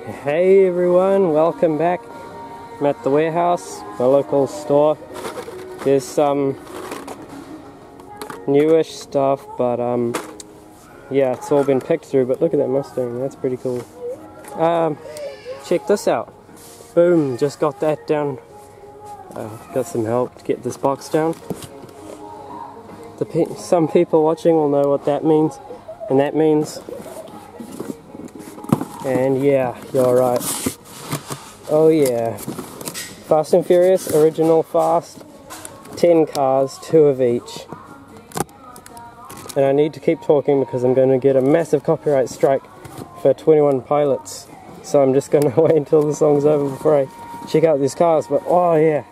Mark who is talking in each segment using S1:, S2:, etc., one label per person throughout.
S1: Hey everyone, welcome back. I'm at the warehouse, my local store. There's some newish stuff, but yeah, it's all been picked through. But look at that Mustang, that's pretty cool. Check this out. Boom, just got that down. Got some help to get this box down. Some people watching will know what that means, and that means. And yeah, you're right. Oh yeah. Fast and Furious, original fast, 10 cars, 2 of each. And I need to keep talking because I'm going to get a massive copyright strike for 21 Pilots. So I'm just going to wait until the song's over before I check out these cars. But oh yeah,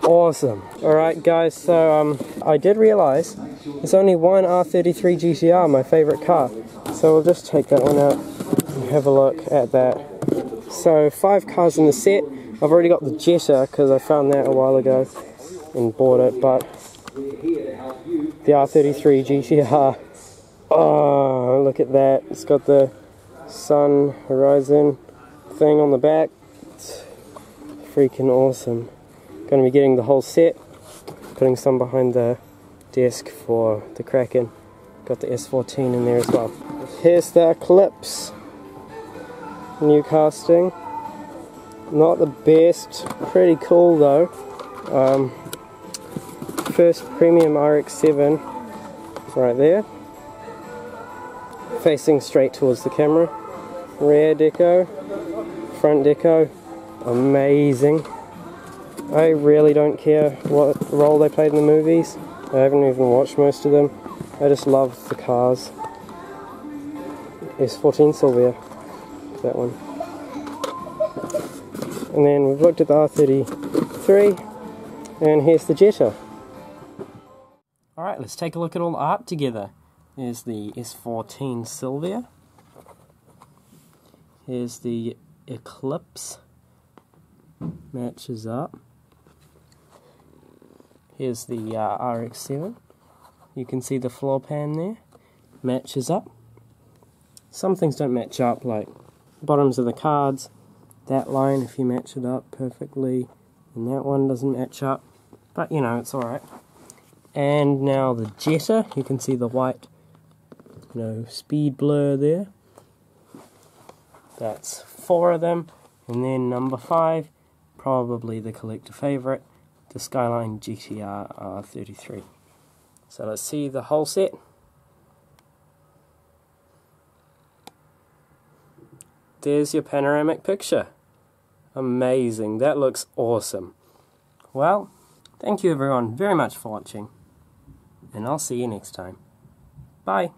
S1: awesome. Alright guys, so I did realise there's only one R33 GTR, my favourite car. So we'll just take that one out. Have a look at that. So 5 cars in the set. I've already got the Jetta because I found that a while ago and bought it, but the R33 GTR, oh look at that, it's got the sun horizon thing on the back. It's freaking awesome. Going to be getting the whole set, putting some behind the desk for the Kraken. Got the S14 in there as well. Here's the Eclipse. New casting, not the best, pretty cool though. First premium RX-7 right there, facing straight towards the camera. Rear deco, front deco, amazing. I really don't care what role they played in the movies. I haven't even watched most of them. I just love the cars. S14 Sylvia. That one. And then we've looked at the R33, and here's the Jetta. Alright, let's take a look at all the art together. Here's the S14 Sylvia. Here's the Eclipse. Matches up. Here's the RX-7. You can see the floor pan there. Matches up. Some things don't match up, like bottoms of the cards, that line if you match it up perfectly, and that one doesn't match up, but you know, it's alright. And now the Jetta, you can see the white, you know, speed blur there. That's 4 of them. And then number 5, probably the collector favourite, the Skyline GTR R33. So let's see the whole set. There's your panoramic picture. Amazing, that looks awesome. Well, thank you everyone very much for watching, and I'll see you next time. Bye.